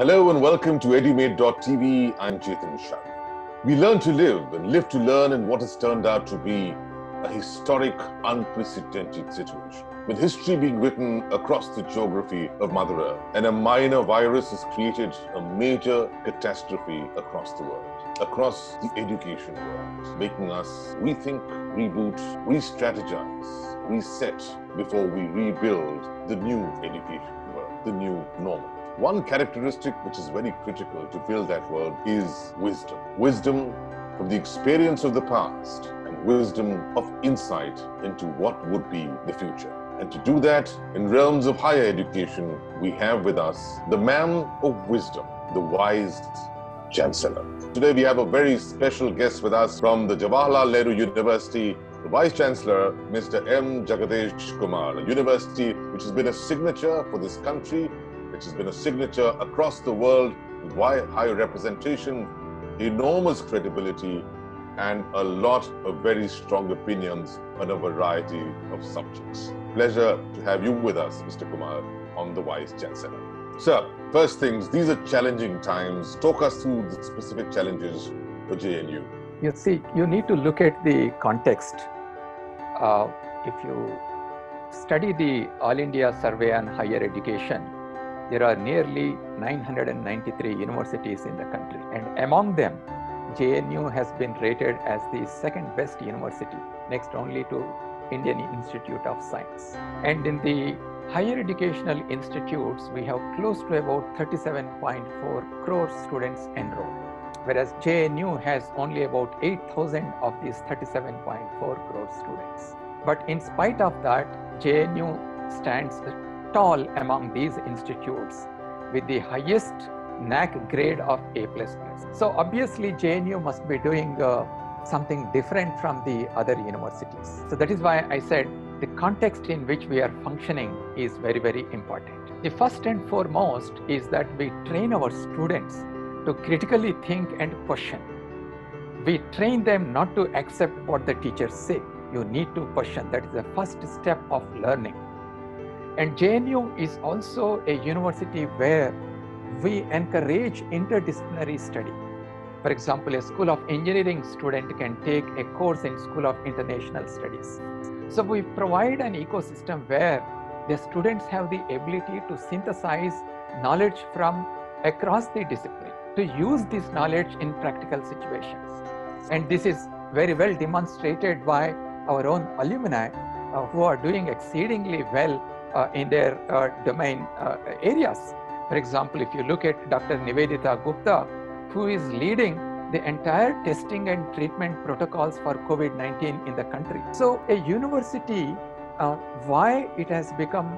Hello and welcome to EduMate.tv. I'm Chetan Shah. We learn to live and live to learn in what has turned out to be a historic, unprecedented situation. With history being written across the geography of Mother Earth, and a minor virus has created a major catastrophe across the world, across the education world, making us rethink, reboot, re-strategize, reset before we rebuild the new education world, the new normal. One characteristic which is very critical to build that world is wisdom. Wisdom from the experience of the past and wisdom of insight into what would be the future. And to do that, in realms of higher education, we have with us the man of wisdom, the wise Chancellor. Today we have a very special guest with us from the Jawaharlal Nehru University, the Vice Chancellor, Mr. M. Jagadesh Kumar, a university which has been a signature for this country, which has been a signature across the world with high representation, enormous credibility, and a lot of very strong opinions on a variety of subjects. Pleasure to have you with us, Mr. Kumar, on the Vice Chancellor. Sir, first things, these are challenging times. Talk us through the specific challenges for JNU. You see, you need to look at the context. If you study the All India Survey on Higher Education, there are nearly 993 universities in the country, and among them, JNU has been rated as the second best university, next only to Indian Institute of Science. And in the higher educational institutes, we have close to about 37.4 crore students enrolled, whereas JNU has only about 8,000 of these 37.4 crore students. But in spite of that, JNU stands tall among these institutes with the highest NAAC grade of A++. So obviously JNU must be doing something different from the other universities. So that is why I said the context in which we are functioning is very, very important. The first and foremost is that we train our students to critically think and question. We train them not to accept what the teachers say. You need to question. That is the first step of learning. And JNU is also a university where we encourage interdisciplinary study. For example, a School of Engineering student can take a course in School of International Studies. So we provide an ecosystem where the students have the ability to synthesize knowledge from across the discipline, to use this knowledge in practical situations. And this is very well demonstrated by our own alumni who are doing exceedingly well in their domain areas. For example, if you look at Dr. Nivedita Gupta, who is leading the entire testing and treatment protocols for COVID-19 in the country. So a university, why it has become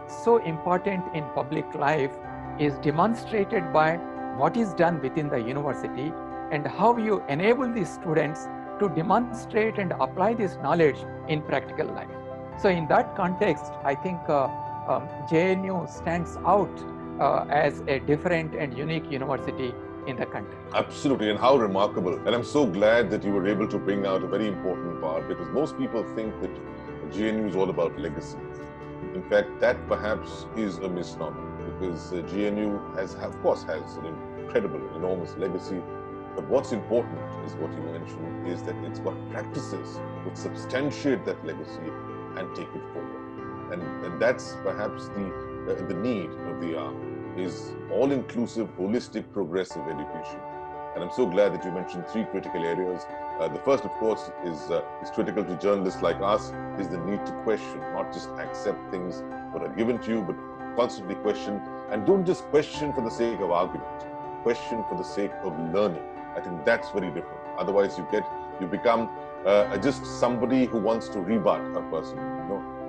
so important in public life is demonstrated by what is done within the university and how you enable the students to demonstrate and apply this knowledge in practical life. So in that context, I think JNU stands out as a different and unique university in the country. Absolutely, and how remarkable. And I'm so glad that you were able to bring out a very important part, because most people think that JNU is all about legacy. In fact, that perhaps is a misnomer, because JNU has an incredible, enormous legacy. But what's important is what you mentioned, is that it's got practices which substantiate that legacy and take it forward. And that's perhaps the need of the hour, is all-inclusive, holistic, progressive education. And I'm so glad that you mentioned three critical areas. The first, of course, is critical to journalists like us, is the need to question, not just accept things that are given to you, but constantly question. And don't just question for the sake of argument, question for the sake of learning. I think that's very different. Otherwise, you become just somebody who wants to rebut a person,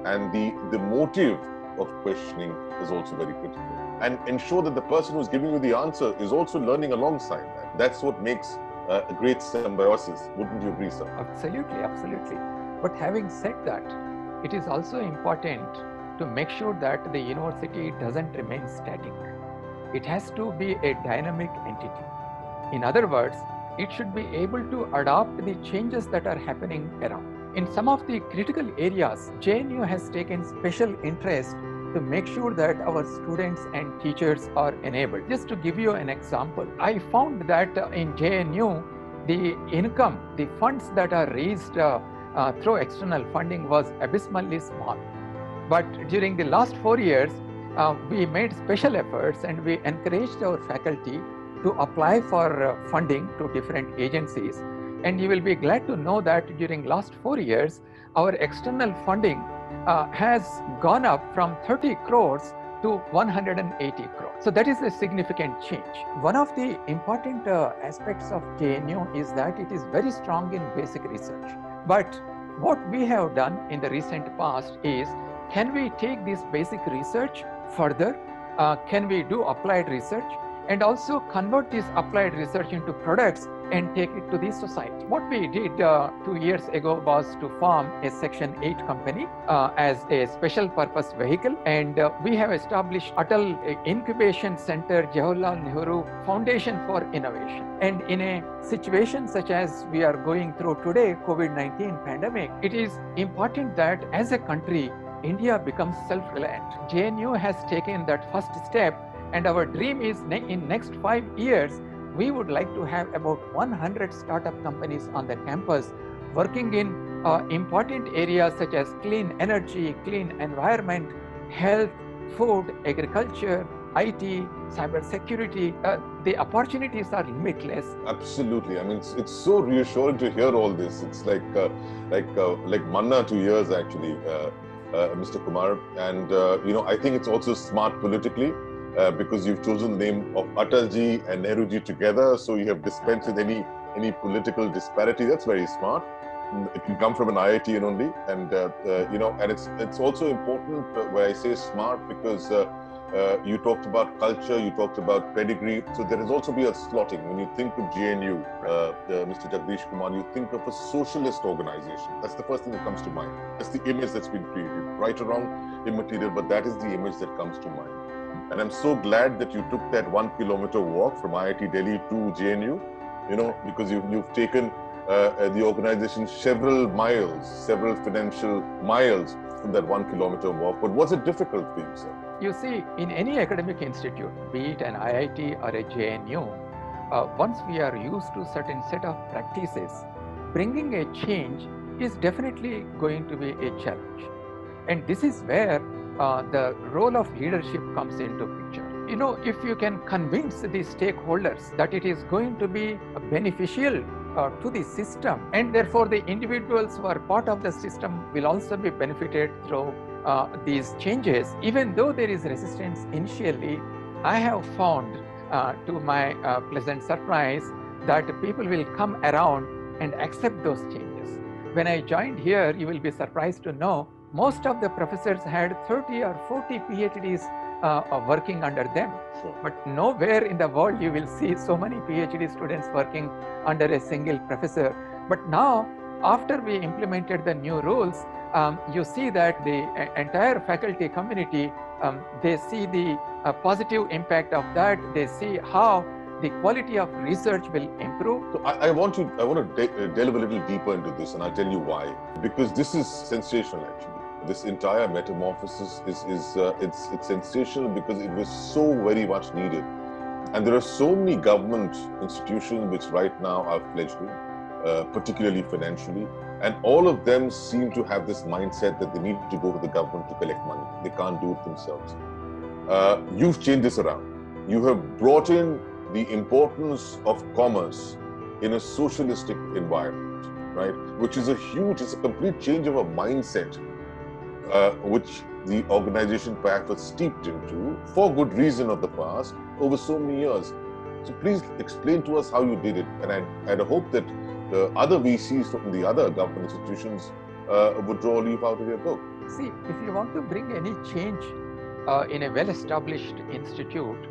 And the motive of questioning is also very critical. And ensure that the person who's giving you the answer is also learning alongside that. That's what makes a great symbiosis. Wouldn't you agree, sir? Absolutely, absolutely. But having said that, it is also important to make sure that the university doesn't remain static. It has to be a dynamic entity. In other words, it should be able to adopt the changes that are happening around. In some of the critical areas, JNU has taken special interest to make sure that our students and teachers are enabled. Just to give you an example, I found that in JNU, the income, the funds that are raised through external funding was abysmally small. But during the last 4 years, we made special efforts and we encouraged our faculty to apply for funding to different agencies. And you will be glad to know that during last 4 years, our external funding has gone up from 30 crores to 180 crores. So that is a significant change. One of the important aspects of JNU is that it is very strong in basic research. But what we have done in the recent past is, can we take this basic research further? Can we do applied research and also convert this applied research into products and take it to the society? What we did 2 years ago was to form a Section 8 company as a special purpose vehicle, and we have established Atal Incubation Center, Jawaharlal Nehru Foundation for Innovation. And in a situation such as we are going through today, COVID-19 pandemic, it is important that as a country, India becomes self-reliant. JNU has taken that first step, and our dream is in next 5 years, we would like to have about 100 startup companies on the campus working in important areas such as clean energy, clean environment, health, food, agriculture, IT, cyber security. The opportunities are limitless. Absolutely. I mean, it's so reassuring to hear all this. It's like manna to ears, actually, Mr. Kumar. And, I think it's also smart politically. Because you've chosen the name of Atalji and Nehruji together, so you have dispensed with any political disparity. That's very smart. It can come from an IIT only, and and it's also important where I say smart because you talked about culture, you talked about pedigree. So there has also been a slotting. When you think of JNU, Mr. Jagdish Kumar, you think of a socialist organization. That's the first thing that comes to mind. That's the image that's been created, right or wrong, immaterial, but that is the image that comes to mind. And I'm so glad that you took that 1 kilometer walk from IIT Delhi to JNU, because you've taken the organization several miles, several financial miles from that 1 kilometer walk. But was it difficult for you, sir? You see, in any academic institute, be it an IIT or a JNU, once we are used to certain set of practices, bringing a change is definitely going to be a challenge. And this is where the role of leadership comes into picture. If you can convince the stakeholders that it is going to be beneficial to the system, and therefore the individuals who are part of the system will also be benefited through these changes, even though there is resistance initially, I have found to my pleasant surprise that people will come around and accept those changes. When I joined here, you will be surprised to know most of the professors had 30 or 40 PhDs working under them. Sure. But nowhere in the world you will see so many PhD students working under a single professor. But now, after we implemented the new rules, you see that the entire faculty community, they see the positive impact of that. They see how the quality of research will improve. So I want to delve a little deeper into this, and I'll tell you why. Because this is sensational, actually. This entire metamorphosis it's sensational because it was so very much needed. And there are so many government institutions which right now are fledgling, particularly financially. And all of them seem to have this mindset that they need to go to the government to collect money. They can't do it themselves. You've changed this around. You have brought in the importance of commerce in a socialistic environment, right? Which is it's a complete change of a mindset, which the organization perhaps was steeped into for good reason of the past over so many years. So please explain to us how you did it. And I hope that the other VCs from the other government institutions would draw a leaf out of your book. See, if you want to bring any change in a well-established institute,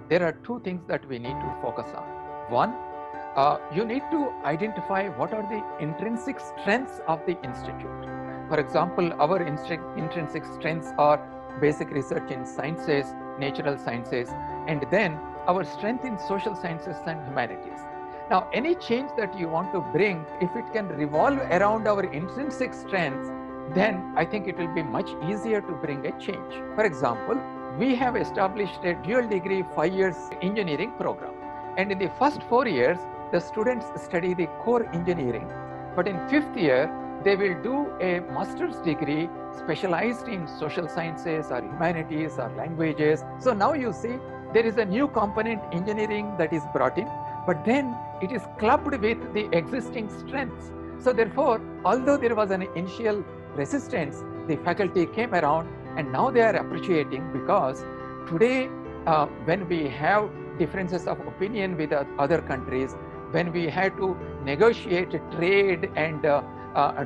there are two things that we need to focus on. One, you need to identify what are the intrinsic strengths of the institute. For example, our intrinsic strengths are basic research in sciences, natural sciences, and then our strength in social sciences and humanities. Now, any change that you want to bring, if it can revolve around our intrinsic strengths, then I think it will be much easier to bring a change. For example, we have established a dual degree 5 years engineering program. And in the first 4 years, the students study the core engineering. But in 5th year, they will do a master's degree specialized in social sciences or humanities or languages. So now you see there is a new component engineering that is brought in, but then it is clubbed with the existing strengths. So therefore, although there was an initial resistance, the faculty came around and now they are appreciating, because today when we have differences of opinion with other countries, when we had to negotiate trade and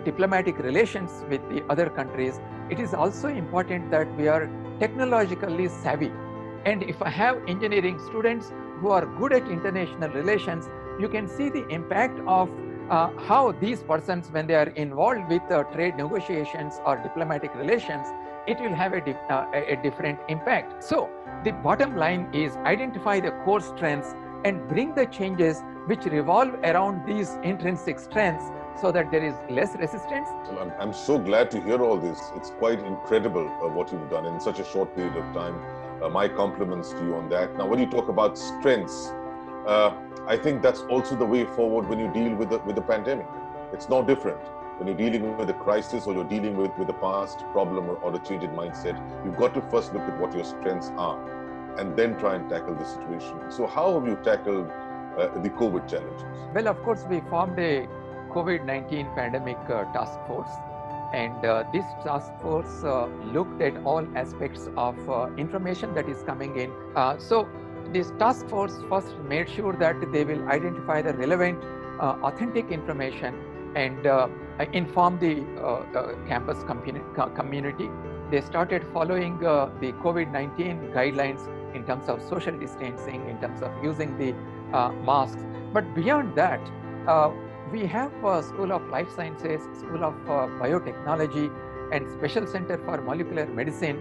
diplomatic relations with the other countries, it is also important that we are technologically savvy. And if I have engineering students who are good at international relations, you can see the impact of how these persons, when they are involved with trade negotiations or diplomatic relations, it will have a different impact. So the bottom line is identify the core strengths and bring the changes which revolve around these intrinsic strengths, so that there is less resistance. Well, I'm so glad to hear all this. It's quite incredible what you've done in such a short period of time. My compliments to you on that. Now, when you talk about strengths, I think that's also the way forward when you deal with the pandemic. It's no different. When you're dealing with a crisis or you're dealing with a past problem or a change in mindset, you've got to first look at what your strengths are and then try and tackle the situation. So how have you tackled the COVID challenges? Well, of course, we formed a COVID-19 pandemic task force, and this task force looked at all aspects of information that is coming in. So this task force first made sure that they will identify the relevant, authentic information and inform the campus community. They started following the COVID-19 guidelines in terms of social distancing, in terms of using the masks. But beyond that, we have School of Life Sciences, School of Biotechnology, and Special Center for Molecular Medicine.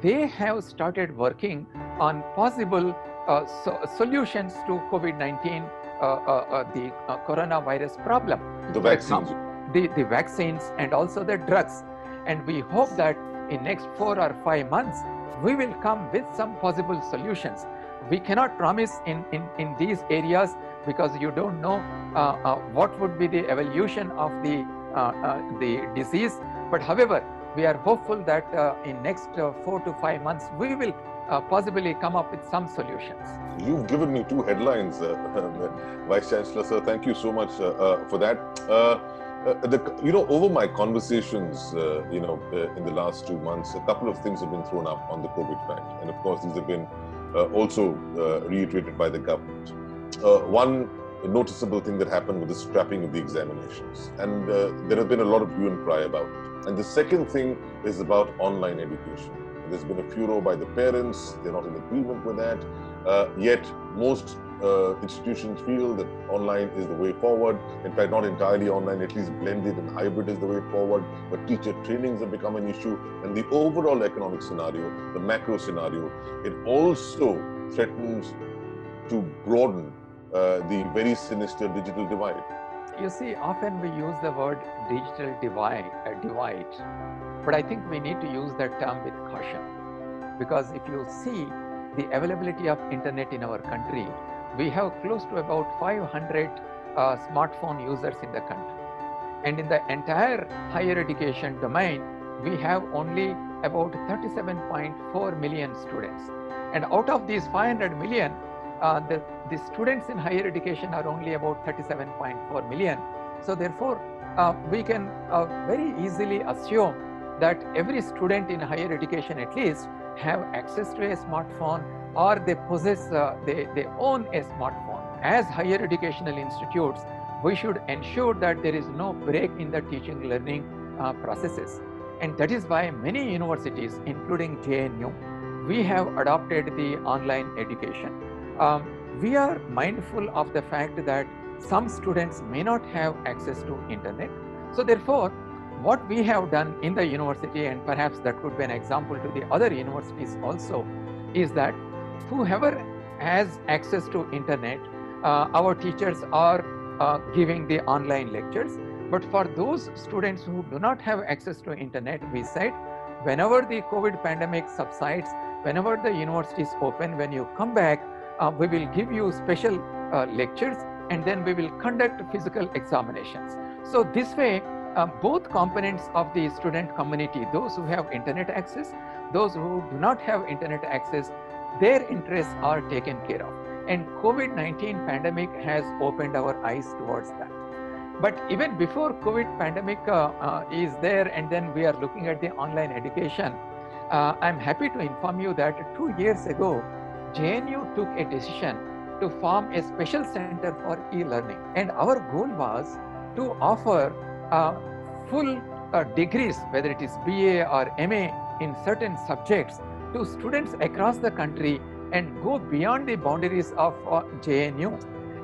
They have started working on possible solutions to COVID-19, the coronavirus problem. The vaccines. The vaccines and also the drugs. And we hope that in next 4 or 5 months, we will come with some possible solutions. We cannot promise in these areas, because you don't know what would be the evolution of the disease. But however, we are hopeful that in next 4 to 5 months, we will possibly come up with some solutions. You've given me 2 headlines, Vice Chancellor, sir. Thank you so much for that. Over my conversations, in the last 2 months, a couple of things have been thrown up on the COVID fact. And of course, these have been also reiterated by the government. One noticeable thing that happened with the scrapping of the examinations. And there has been a lot of hue and cry about it. And the second thing is about online education. There's been a furor by the parents. They're not in agreement with that. Yet most institutions feel that online is the way forward. In fact, not entirely online, at least blended and hybrid is the way forward. But teacher trainings have become an issue. And the overall economic scenario, the macro scenario, it also threatens to broaden the very sinister digital divide. You see, often we use the word digital divide, but I think we need to use that term with caution, because if you see the availability of internet in our country, we have close to about 500 smartphone users in the country, and in the entire higher education domain, we have only about 37.4 million students, and out of these 500 million, the students in higher education are only about 37.4 million. So therefore, we can very easily assume that every student in higher education at least have access to a smartphone, or they possess, they own a smartphone. As higher educational institutes, we should ensure that there is no break in the teaching learning processes. And that is why many universities, including JNU, we have adopted the online education. We are mindful of the fact that some students may not have access to internet. So therefore, what we have done in the university, and perhaps that could be an example to the other universities also, is that whoever has access to internet, our teachers are giving the online lectures, But for those students who do not have access to internet, we said, whenever the COVID pandemic subsides, whenever the universities open, when you come back, we will give you special lectures, and then we will conduct physical examinations. So this way, both components of the student community, those who have internet access, those who do not have internet access, their interests are taken care of. And COVID-19 pandemic has opened our eyes towards that. But even before COVID pandemic is there, and then we are looking at the online education, I'm happy to inform you that 2 years ago, JNU took a decision to form a special center for e-learning. And our goal was to offer full degrees, whether it is BA or MA in certain subjects, to students across the country and go beyond the boundaries of JNU.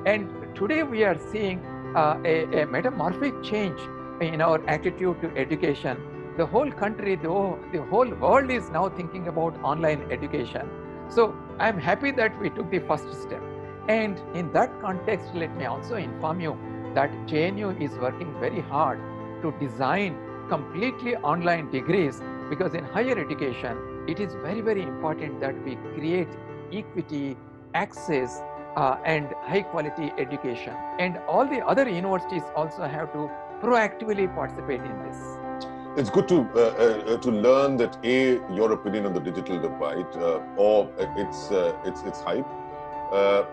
And today we are seeing a metamorphic change in our attitude to education. The whole country, the whole world is now thinking about online education. So I'm happy that we took the first step. And in that context, let me also inform you that JNU is working very hard to design completely online degrees, because in higher education, it is very, very important that we create equity, access, and high quality education. And all the other universities also have to proactively participate in this. It's good to learn that your opinion on the digital divide, or its hype,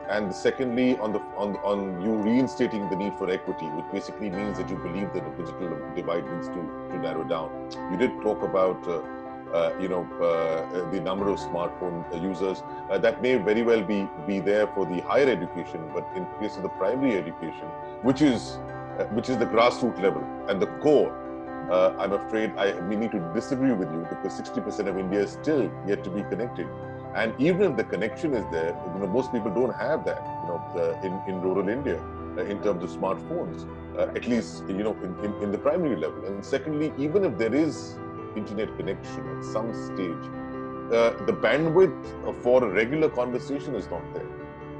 and secondly on you reinstating the need for equity, which basically means that you believe that the digital divide needs to narrow down. You did talk about the number of smartphone users that may very well be there for the higher education, but in case of the primary education, which is the grassroots level and the core, I'm afraid we need to disagree with you, because 60% of India is still yet to be connected. And even if the connection is there, most people don't have that, in rural India, in terms of smartphones, at least, in the primary level. And secondly, even if there is internet connection at some stage, the bandwidth for a regular conversation is not there.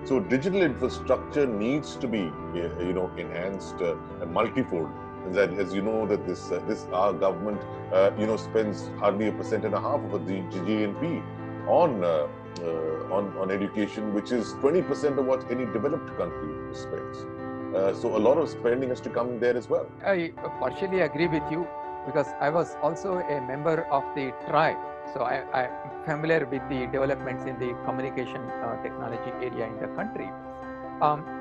So digital infrastructure needs to be, enhanced and multifold. And as you know, that this our government, spends hardly 1.5% of the GNP on education, which is 20% of what any developed country spends. So a lot of spending has to come there as well. I partially agree with you, because I was also a member of the TRI. So I'm familiar with the developments in the communication technology area in the country.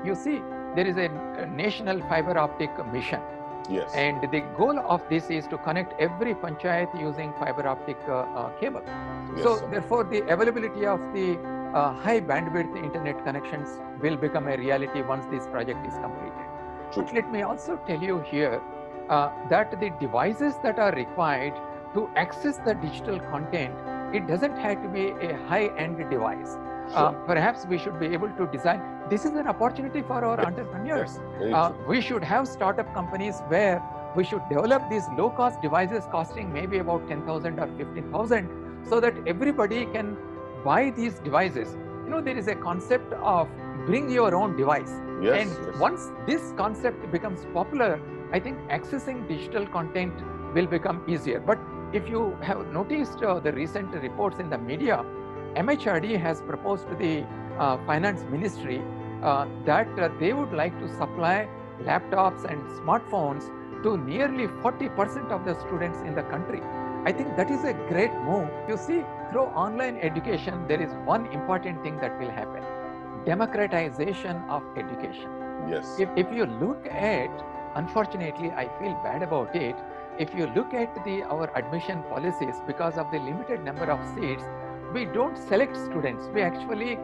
You see, there is a national fiber optic mission. Yes. And the goal of this is to connect every panchayat using fiber optic cable. Yes, so sir. therefore, the availability of the high bandwidth internet connections will become a reality once this project is completed. True. But let me also tell you here that the devices that are required to access the digital content, it doesn't have to be a high-end device. Sure. Perhaps we should be able to design. This is an opportunity for our entrepreneurs. We should have startup companies where we should develop these low-cost devices costing maybe about 10,000 or 15,000, so that everybody can buy these devices. There is a concept of bring your own device. Yes, And yes. once this concept becomes popular, I think accessing digital content will become easier. But if you have noticed the recent reports in the media, MHRD has proposed to the Finance Ministry that they would like to supply laptops and smartphones to nearly 40% of the students in the country. I think that is a great move. You see, through online education, there is one important thing that will happen: democratization of education. Yes. If you look at, unfortunately, I feel bad about it, if you look at our admission policies, because of the limited number of seats, we don't select students, we actually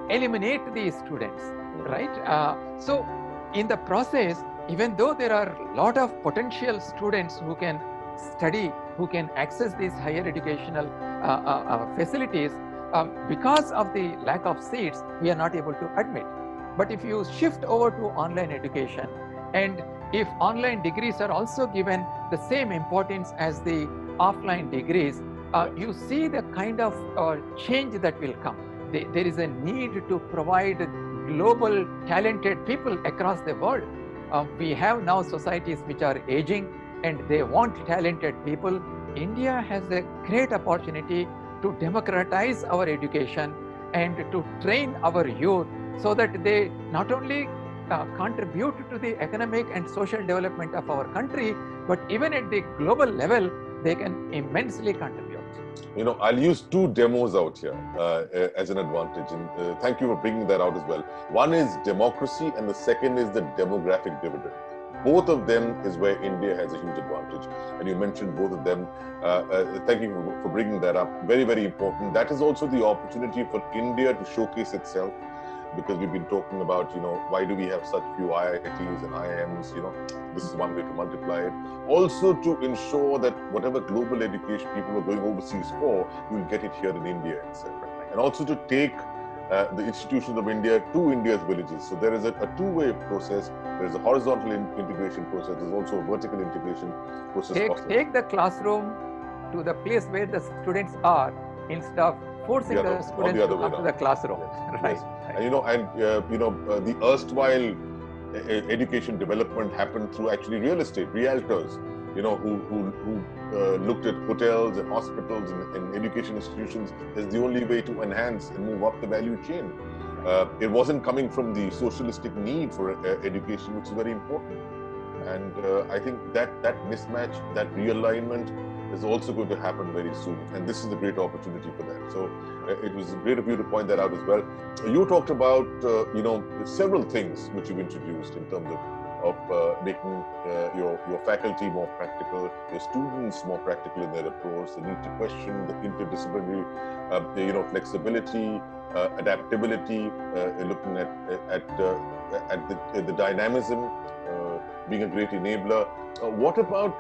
eliminate the students, right? So in the process, even though there are a lot of potential students who can study, who can access these higher educational facilities, because of the lack of seats, we are not able to admit. But if you shift over to online education, and if online degrees are also given the same importance as the offline degrees, you see the kind of change that will come. There is a need to provide global talented people across the world. We have now societies which are aging and they want talented people. India has a great opportunity to democratize our education and to train our youth so that they not only contribute to the economic and social development of our country, but even at the global level, they can immensely contribute. You know, I'll use two demos out here as an advantage, and thank you for bringing that out as well. One is democracy, and the second is the demographic dividend. Both of them is where India has a huge advantage, and you mentioned both of them. Thank you for bringing that up. Very, very important. That is also the opportunity for India to showcase itself, because we've been talking about, you know, why do we have such few IITs and IIMs? You know, this is one way to multiply it. Also to ensure that whatever global education people are going overseas for, you will get it here in India itself. And also to take the institutions of India to India's villages. So there is a two-way process. There is a horizontal integration process. There's also a vertical integration process. Take the classroom to the place where the students are instead of forcing the students to come to the classroom. Yes. Right. Yes. And the erstwhile education development happened through actually real estate, realtors, you know, who looked at hotels and hospitals and education institutions as the only way to enhance and move up the value chain. It wasn't coming from the socialistic need for education, which is very important. And I think that mismatch, that realignment is also going to happen very soon. And this is a great opportunity for that. So it was great of you to point that out as well. You talked about, several things which you've introduced in terms of making your faculty more practical, your students more practical in their approach, the need to question, the interdisciplinary, flexibility, adaptability, looking at the dynamism, being a great enabler. What about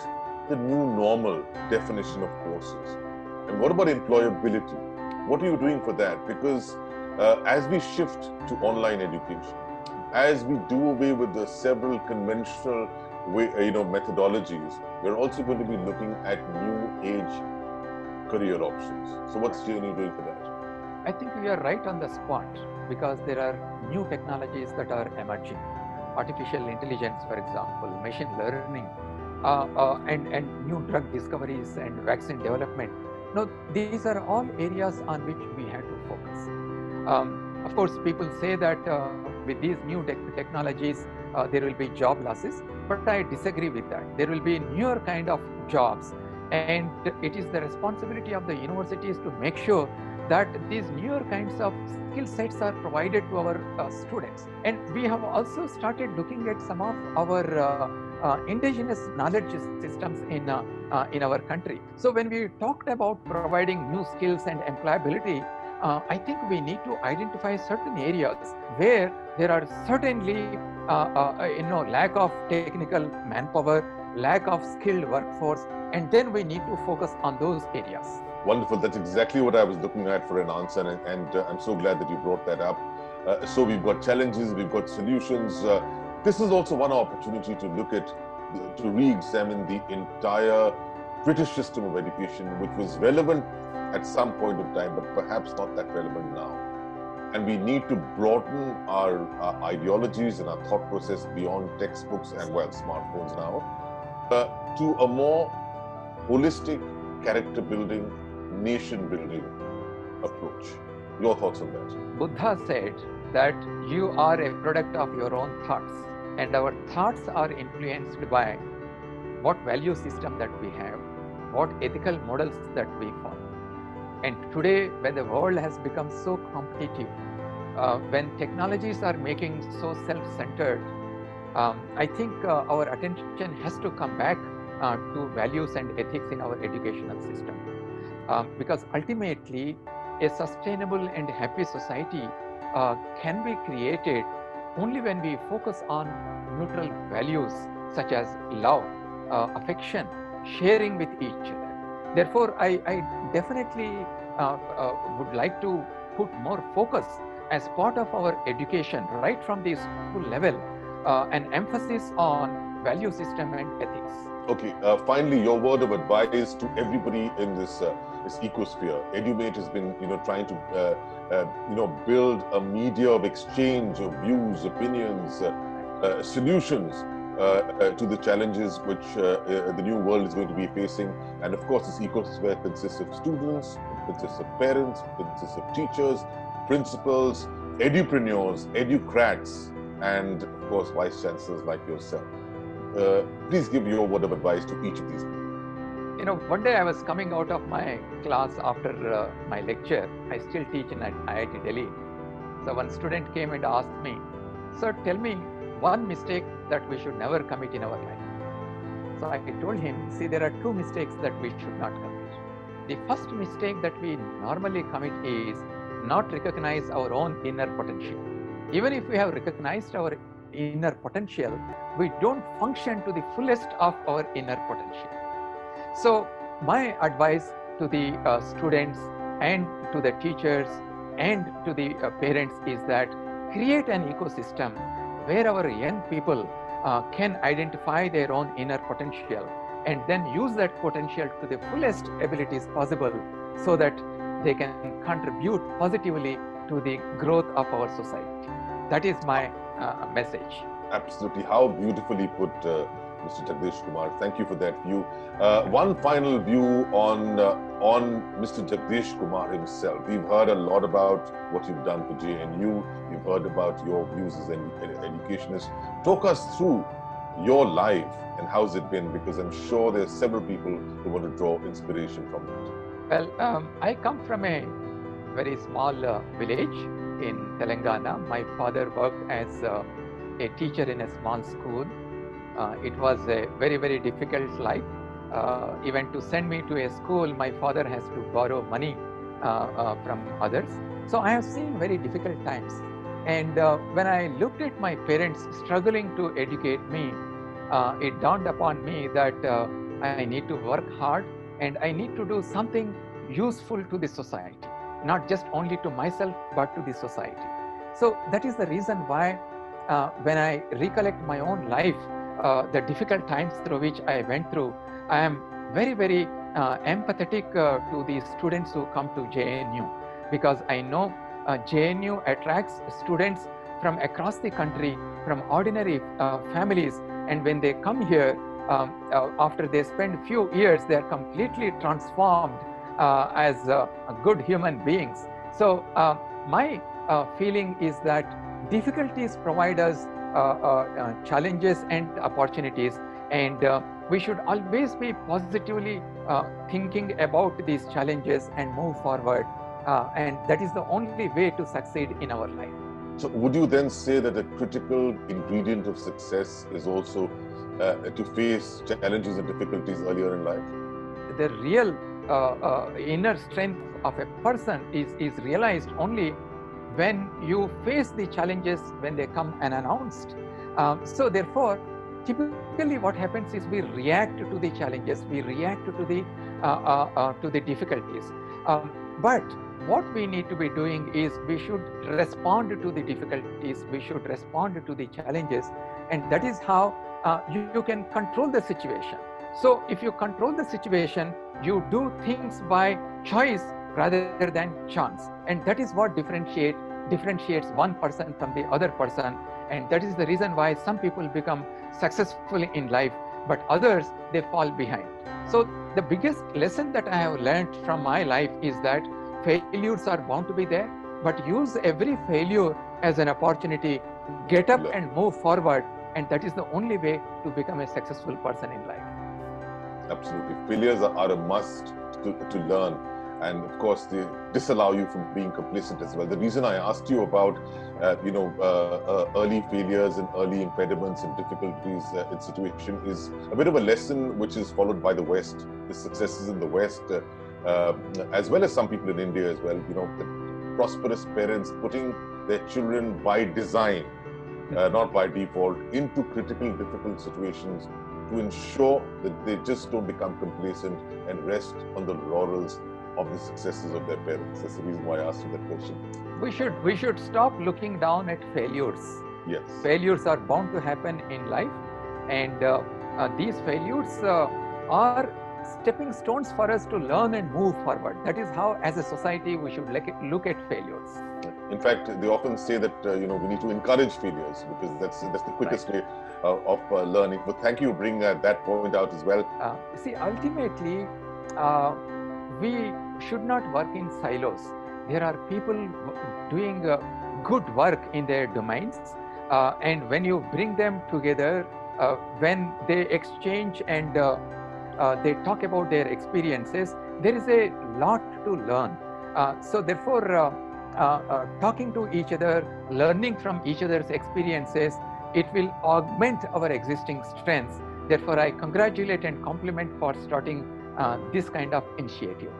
the new normal definition of courses? And what about employability? What are you doing for that? Because as we shift to online education, as we do away with the several conventional methodologies, we're also going to be looking at new age career options. So what's JNU doing for that? I think we are right on the spot, because there are new technologies that are emerging. Artificial intelligence, for example, machine learning, and new drug discoveries and vaccine development. Now, these are all areas on which we have to focus. Of course, people say that with these new technologies, there will be job losses, but I disagree with that. There will be newer kind of jobs, and it is the responsibility of the universities to make sure that these newer kinds of skill sets are provided to our students. And we have also started looking at some of our indigenous knowledge systems in our country. So when we talked about providing new skills and employability, I think we need to identify certain areas where there are certainly lack of technical manpower, lack of skilled workforce, and then we need to focus on those areas. Wonderful. That's exactly what I was looking at for an answer, and I'm so glad that you brought that up. So we've got challenges, we've got solutions. This is also one opportunity to look at, to re-examine the entire British system of education, which was relevant at some point of time, but perhaps not that relevant now. And we need to broaden our ideologies and our thought process beyond textbooks and, smartphones now, to a more holistic, character-building, nation-building approach. Your thoughts on that? Buddha said that you are a product of your own thoughts, and our thoughts are influenced by what value system that we have, what ethical models that we follow. And today, when the world has become so competitive, when technologies are making so self-centered, I think our attention has to come back to values and ethics in our educational system. Because ultimately, a sustainable and happy society can be created only when we focus on neutral values such as love, affection, sharing with each other. Therefore, I definitely would like to put more focus as part of our education right from the school level, an emphasis on value system and ethics. Okay, finally, your word of advice to everybody in this ecosphere. EduMate has been, trying to, build a media of exchange of views, opinions, solutions. to the challenges which the new world is going to be facing. And of course, this ecosystem consists of students, it consists of parents, it consists of teachers, principals, edupreneurs, educrats, and of course, vice chancellors like yourself. Please give your word of advice to each of these people. You know, one day I was coming out of my class after my lecture. I still teach in IIT Delhi. So one student came and asked me, "Sir, tell me one mistake that we should never commit in our life." So I told him, see, there are two mistakes that we should not commit. The first mistake that we normally commit is not recognize our own inner potential. Even if we have recognized our inner potential, we don't function to the fullest of our inner potential. So my advice to the students and to the teachers and to the parents is that create an ecosystem where our young people can identify their own inner potential and then use that potential to the fullest abilities possible so that they can contribute positively to the growth of our society. That is my message. Absolutely. How beautifully put, Mr. Jagdish Kumar. Thank you for that view. One final view on Mr. Jagdish Kumar himself. We've heard a lot about what you've done for JNU. We've heard about your views as an educationist. Talk us through your life and how's it been, because I'm sure there's several people who want to draw inspiration from it. Well, I come from a very small village in Telangana. My father worked as a teacher in a small school. It was a very, very difficult life. Even to send me to a school, my father has to borrow money from others. So I have seen very difficult times. And when I looked at my parents struggling to educate me, it dawned upon me that I need to work hard and I need to do something useful to the society, not just only to myself, but to the society. So that is the reason why when I recollect my own life, the difficult times through which I went through, I am very, very empathetic to the students who come to JNU, because I know JNU attracts students from across the country, from ordinary families, and when they come here, after they spend few years, they are completely transformed as good human beings. So my feeling is that difficulties provide us challenges and opportunities, and we should always be positively thinking about these challenges and move forward, and that is the only way to succeed in our life. So would you then say that a critical ingredient of success is also to face challenges and difficulties earlier in life? The real inner strength of a person is realized only when you face the challenges when they come unannounced. So therefore, typically what happens is we react to the challenges, we react to the difficulties. But what we need to be doing is we should respond to the difficulties, we should respond to the challenges, and that is how you can control the situation. So if you control the situation, you do things by choice rather than chance, and that is what differentiates one person from the other person, and that is the reason why some people become successful in life, but others, they fall behind. So the biggest lesson that I have learned from my life is that failures are bound to be there, but use every failure as an opportunity, get up and move forward, and that is the only way to become a successful person in life. Absolutely. Failures are a must to learn, and of course they disallow you from being complacent as well. The reason I asked you about early failures and early impediments and difficulties in situation is a bit of a lesson which is followed by the West, the successes in the West, as well as some people in India as well. You know, the prosperous parents putting their children by design, not by default, into critical, difficult situations to ensure that they just don't become complacent and rest on the laurels of the successes of their parents. That's the reason why I asked you that question. We should stop looking down at failures. Yes. Failures are bound to happen in life, and these failures are stepping stones for us to learn and move forward. That is how, as a society, we should look at failures. In fact, they often say that we need to encourage failures because that's the quickest way of learning. But thank you for bringing that point out as well. See, ultimately, we should not work in silos. There are people doing good work in their domains, and when you bring them together, when they exchange and they talk about their experiences, there is a lot to learn. So therefore, talking to each other, learning from each other's experiences, it will augment our existing strengths. Therefore, I congratulate and compliment for starting this kind of initiative.